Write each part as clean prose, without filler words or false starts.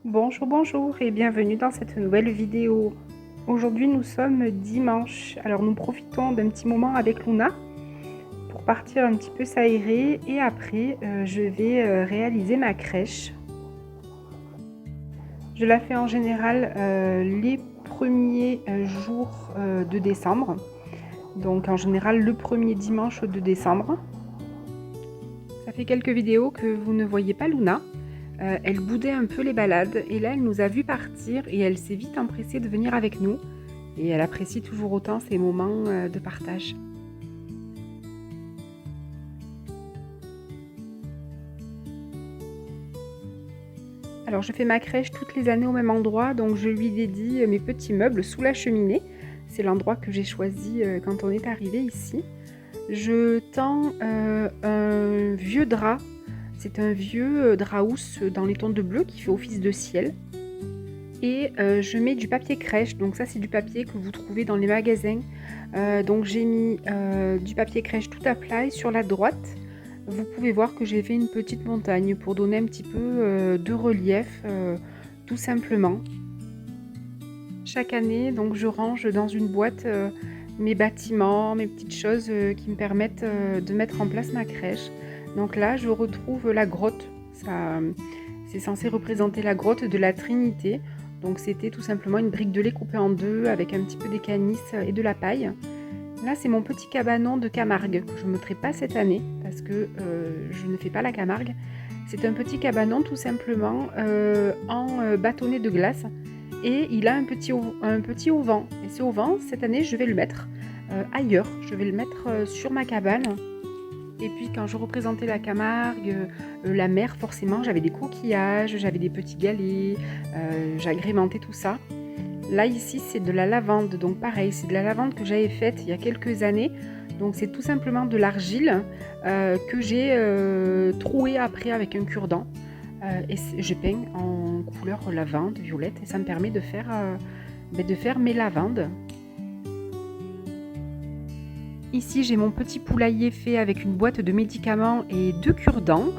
Bonjour, bonjour et bienvenue dans cette nouvelle vidéo. Aujourd'hui nous sommes dimanche, alors nous profitons d'un petit moment avec Luna pour partir un petit peu s'aérer et après je vais réaliser ma crèche. Je la fais en général les premiers jours de décembre, donc en général le premier dimanche de décembre. Ça fait quelques vidéos que vous ne voyez pas Luna. Elle boudait un peu les balades et là elle nous a vu partir et elle s'est vite empressée de venir avec nous et elle apprécie toujours autant ces moments de partage. Alors je fais ma crèche toutes les années au même endroit, donc je lui dédie mes petits meubles sous la cheminée. C'est l'endroit que j'ai choisi quand on est arrivé ici. Je tends un vieux drap. C'est un vieux drap housse dans les tons de bleu qui fait office de ciel. Et je mets du papier crèche, donc ça c'est du papier que vous trouvez dans les magasins. Donc j'ai mis du papier crèche tout à plat et sur la droite, vous pouvez voir que j'ai fait une petite montagne pour donner un petit peu de relief, tout simplement. Chaque année, donc je range dans une boîte mes bâtiments, mes petites choses qui me permettent de mettre en place ma crèche. Donc là, je retrouve la grotte. Ça, c'est censé représenter la grotte de la Trinité. Donc c'était tout simplement une brique de lait coupée en deux avec un petit peu d'écanis et de la paille. Là, c'est mon petit cabanon de Camargue que je ne mettrai pas cette année parce que je ne fais pas la Camargue. C'est un petit cabanon tout simplement en bâtonnet de glace et il a un petit auvent. Et ce auvent, cette année, je vais le mettre ailleurs. Je vais le mettre sur ma cabane. Et puis quand je représentais la Camargue, la mer, forcément, j'avais des coquillages, j'avais des petits galets, j'agrémentais tout ça. Là, ici, c'est de la lavande, donc pareil, c'est de la lavande que j'avais faite il y a quelques années. Donc c'est tout simplement de l'argile que j'ai trouée après avec un cure-dent. Et je peins en couleur lavande, violette, et ça me permet de faire mes lavandes. Ici, j'ai mon petit poulailler fait avec une boîte de médicaments et 2 cure-dents.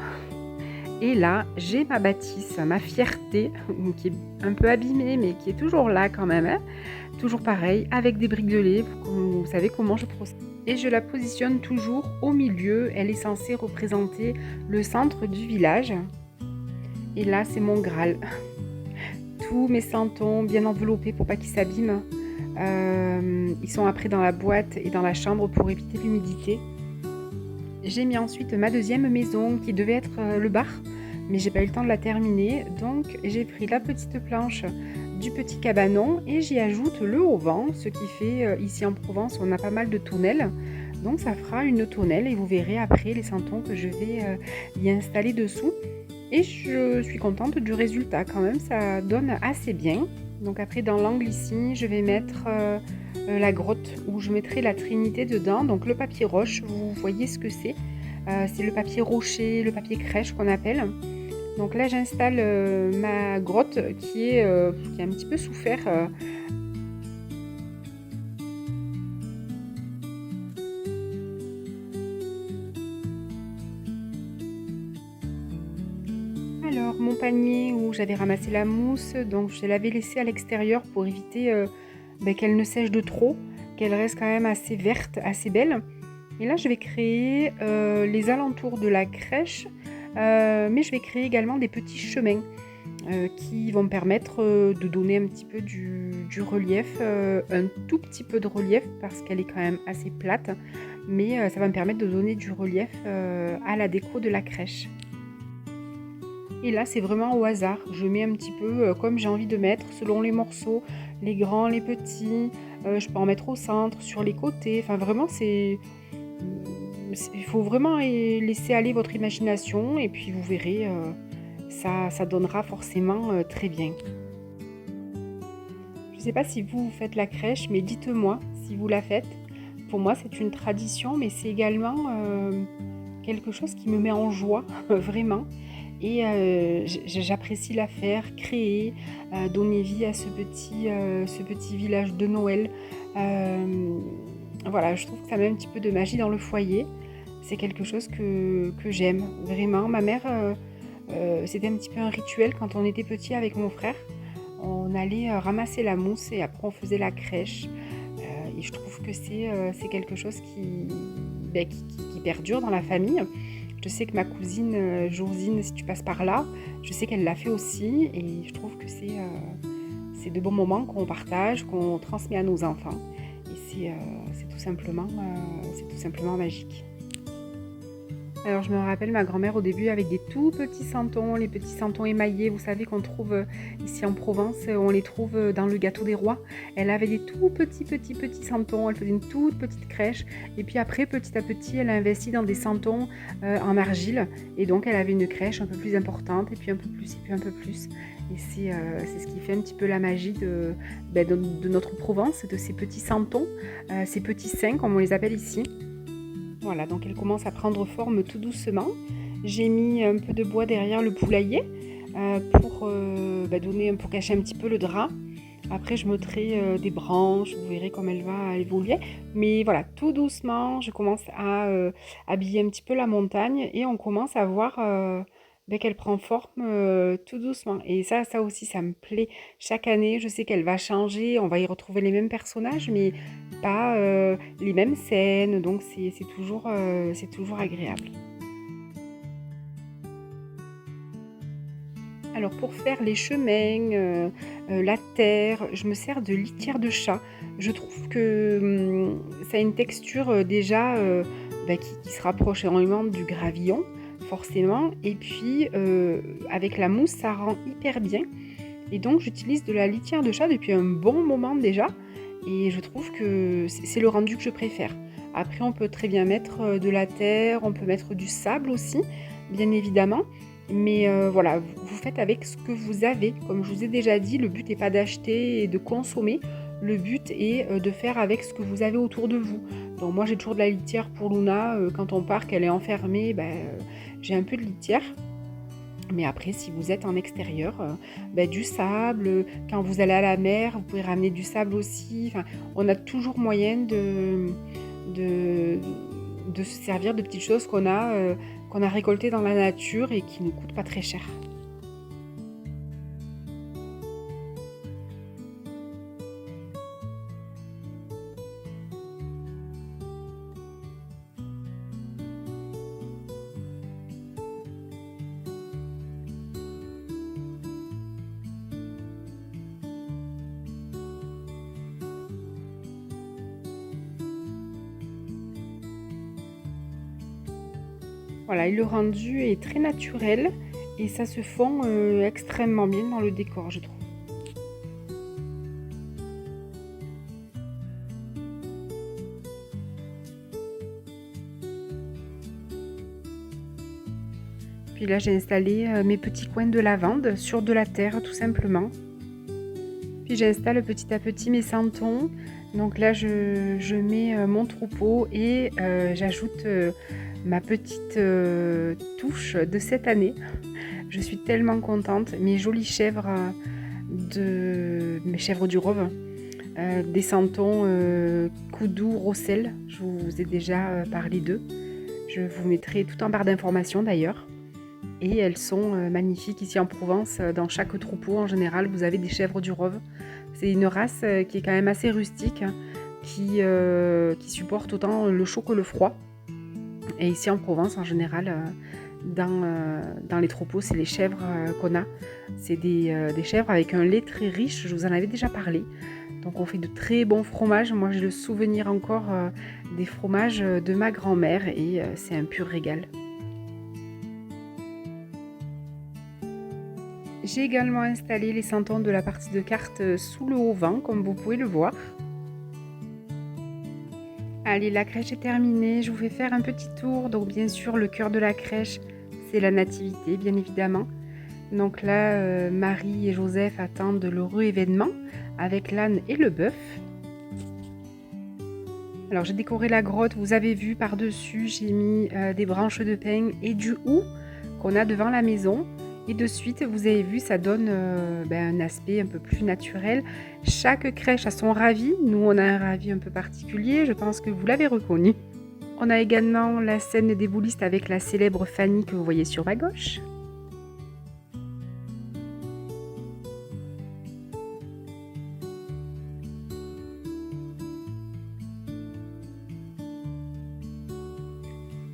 Et là, j'ai ma bâtisse, ma fierté, qui est un peu abîmée, mais qui est toujours là quand même. Hein, toujours pareil, avec des briques de lait, vous savez comment je procède. Et je la positionne toujours au milieu. Elle est censée représenter le centre du village. Et là, c'est mon Graal. Tous mes santons bien enveloppés pour pas qu'ils s'abîment. Ils sont après dans la boîte et dans la chambre pour éviter l'humidité. J'ai mis ensuite ma deuxième maison qui devait être le bar, mais j'ai pas eu le temps de la terminer. Donc j'ai pris la petite planche du petit cabanon et j'y ajoute le auvent, ce qui fait ici en Provence on a pas mal de tonnelles. Donc ça fera une tonnelle et vous verrez après les santons que je vais y installer dessous. Et je suis contente du résultat quand même, ça donne assez bien. Donc après dans l'angle ici, je vais mettre la grotte où je mettrai la Trinité dedans. Donc le papier roche, vous voyez ce que c'est. C'est le papier rocher, le papier crèche qu'on appelle. Donc là j'installe ma grotte qui a un petit peu souffert. Alors mon panier où j'avais ramassé la mousse, donc je l'avais laissé à l'extérieur pour éviter qu'elle ne sèche de trop, qu'elle reste quand même assez verte, assez belle. Et là je vais créer les alentours de la crèche, mais je vais créer également des petits chemins qui vont me permettre de donner un petit peu du relief, un tout petit peu de relief parce qu'elle est quand même assez plate, mais ça va me permettre de donner du relief à la déco de la crèche. Et là, c'est vraiment au hasard. Je mets un petit peu comme j'ai envie de mettre, selon les morceaux, les grands, les petits. Je peux en mettre au centre, sur les côtés. Enfin, vraiment, il faut vraiment laisser aller votre imagination. Et puis, vous verrez, ça donnera forcément très bien. Je ne sais pas si vous faites la crèche, mais dites-moi si vous la faites. Pour moi, c'est une tradition, mais c'est également quelque chose qui me met en joie, vraiment. Et j'apprécie la faire, créer, donner vie à ce petit village de Noël. Voilà, je trouve que ça met un petit peu de magie dans le foyer. C'est quelque chose que j'aime, vraiment. Ma mère C'était un petit peu un rituel quand on était petit avec mon frère. On allait ramasser la mousse et après on faisait la crèche. Et je trouve que c'est quelque chose qui perdure dans la famille. Je sais que ma cousine Josine, si tu passes par là, je sais qu'elle l'a fait aussi. Et je trouve que c'est de bons moments qu'on partage, qu'on transmet à nos enfants. Et c'est tout simplement magique. Alors je me rappelle ma grand-mère au début avec des tout petits santons, les petits santons émaillés, vous savez qu'on trouve ici en Provence, on les trouve dans le gâteau des rois. Elle avait des tout petits santons, elle faisait une toute petite crèche et puis après petit à petit elle a investi dans des santons en argile et donc elle avait une crèche un peu plus importante et puis un peu plus et puis un peu plus. Et c'est ce qui fait un petit peu la magie de notre Provence, de ces petits santons, ces petits saints comme on les appelle ici. Voilà, donc elle commence à prendre forme tout doucement. J'ai mis un peu de bois derrière le poulailler pour cacher un petit peu le drap. Après, je mettrai des branches, vous verrez comme elle va évoluer. Mais voilà, tout doucement, je commence à habiller un petit peu la montagne et on commence à voir qu'elle prend forme tout doucement. Et ça aussi, ça me plaît. Chaque année, je sais qu'elle va changer, on va y retrouver les mêmes personnages, mais pas les mêmes scènes. Donc, c'est toujours agréable. Alors pour faire les chemins, la terre, je me sers de litière de chat. Je trouve que ça a une texture déjà qui se rapproche énormément du gravillon, forcément. Et puis avec la mousse, ça rend hyper bien. Et donc j'utilise de la litière de chat depuis un bon moment déjà. Et je trouve que c'est le rendu que je préfère. Après, on peut très bien mettre de la terre, on peut mettre du sable aussi, bien évidemment. Mais voilà, vous faites avec ce que vous avez. Comme je vous ai déjà dit, le but n'est pas d'acheter et de consommer. Le but est de faire avec ce que vous avez autour de vous. Donc moi, j'ai toujours de la litière pour Luna. Quand on part, qu'elle est enfermée, j'ai un peu de litière. Mais après, si vous êtes en extérieur, du sable. Quand vous allez à la mer, vous pouvez ramener du sable aussi. Enfin, on a toujours moyen de se servir de petites choses qu'on a récoltées dans la nature et qui ne coûtent pas très cher. Voilà, et le rendu est très naturel et ça se fond extrêmement bien dans le décor, je trouve. Puis là, j'ai installé mes petits coins de lavande sur de la terre, tout simplement. Puis j'installe petit à petit mes santons. Donc là, je mets mon troupeau et j'ajoute ma petite touche de cette année. Je suis tellement contente. Mes jolies chèvres, mes chèvres du Rove, des santons Koudou, Rossel. Je vous ai déjà parlé d'eux. Je vous mettrai tout en barre d'informations d'ailleurs. Et elles sont magnifiques ici en Provence. Dans chaque troupeau, en général, vous avez des chèvres du Rove. C'est une race qui est quand même assez rustique, qui supporte autant le chaud que le froid. Et ici en Provence, en général, dans les troupeaux, c'est les chèvres qu'on a. C'est des chèvres avec un lait très riche, je vous en avais déjà parlé. Donc on fait de très bons fromages. Moi, j'ai le souvenir encore des fromages de ma grand-mère et c'est un pur régal. J'ai également installé les santons de la partie de cartes sous le haut-vent, comme vous pouvez le voir. Allez, la crèche est terminée, je vous fais faire un petit tour. Donc bien sûr, le cœur de la crèche, c'est la nativité, bien évidemment. Donc là, Marie et Joseph attendent l'heureux événement avec l'âne et le bœuf. Alors j'ai décoré la grotte, vous avez vu par-dessus, j'ai mis des branches de pin et du hou qu'on a devant la maison. Et de suite, vous avez vu, ça donne un aspect un peu plus naturel. Chaque crèche a son ravis. Nous, on a un ravis un peu particulier. Je pense que vous l'avez reconnu. On a également la scène des boulistes avec la célèbre Fanny que vous voyez sur ma gauche.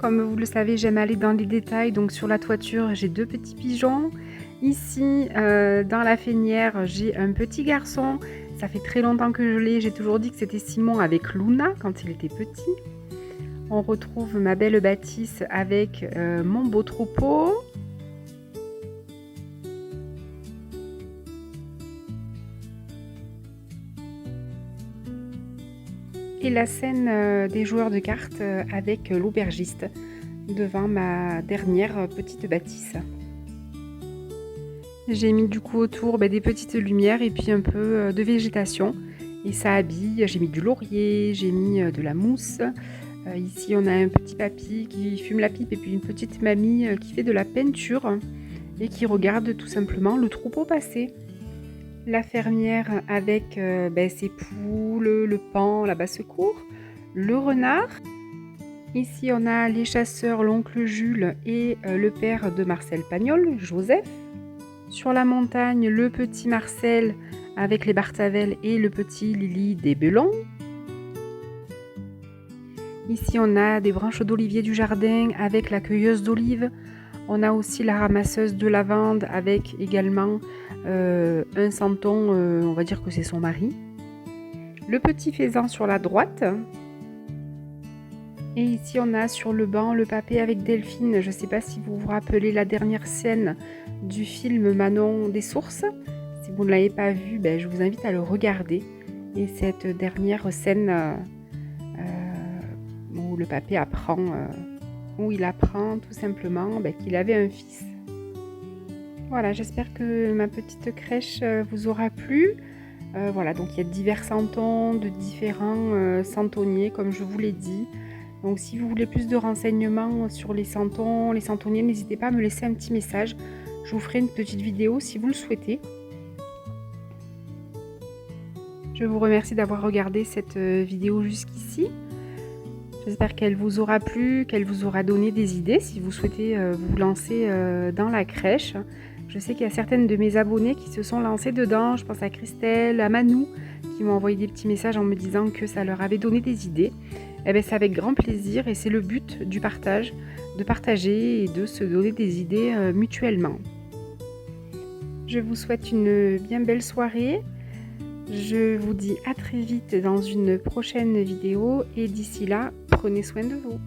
comme vous le savez, j'aime aller dans les détails. Donc sur la toiture, j'ai 2 petits pigeons. Ici, dans la fénière, j'ai un petit garçon. Ça fait très longtemps que je l'ai. J'ai toujours dit que c'était Simon avec Luna quand il était petit. On retrouve ma belle bâtisse avec mon beau troupeau. Et la scène des joueurs de cartes avec l'aubergiste devant ma dernière petite bâtisse. J'ai mis du coup autour des petites lumières et puis un peu de végétation. Et ça habille, j'ai mis du laurier, j'ai mis de la mousse. Ici on a un petit papy qui fume la pipe et puis une petite mamie qui fait de la peinture et qui regarde tout simplement le troupeau passer. La fermière avec ses poules, le paon, la basse-cour, le renard. Ici, on a les chasseurs, l'oncle Jules et le père de Marcel Pagnol, Joseph. Sur la montagne, le petit Marcel avec les Bartavel et le petit Lily des Belons. Ici, on a des branches d'olivier du jardin avec la cueilleuse d'olives. On a aussi la ramasseuse de lavande avec également un santon, on va dire que c'est son mari. Le petit faisan sur la droite. Et ici on a sur le banc le papé avec Delphine. Je ne sais pas si vous vous rappelez la dernière scène du film Manon des Sources. Si vous ne l'avez pas vu, je vous invite à le regarder. Et cette dernière scène où le papé apprend... où il apprend tout simplement qu'il avait un fils. Voilà, j'espère que ma petite crèche vous aura plu. Voilà, donc il y a divers santons, de différents santonniers, comme je vous l'ai dit. Donc si vous voulez plus de renseignements sur les santons, les santonniers, n'hésitez pas à me laisser un petit message. Je vous ferai une petite vidéo si vous le souhaitez. Je vous remercie d'avoir regardé cette vidéo jusqu'ici. J'espère qu'elle vous aura plu, qu'elle vous aura donné des idées si vous souhaitez vous lancer dans la crèche. Je sais qu'il y a certaines de mes abonnées qui se sont lancées dedans. Je pense à Christelle, à Manou, qui m'ont envoyé des petits messages en me disant que ça leur avait donné des idées. C'est avec grand plaisir et c'est le but du partage, de partager et de se donner des idées mutuellement. Je vous souhaite une bien belle soirée. Je vous dis à très vite dans une prochaine vidéo et d'ici là, prenez soin de vous.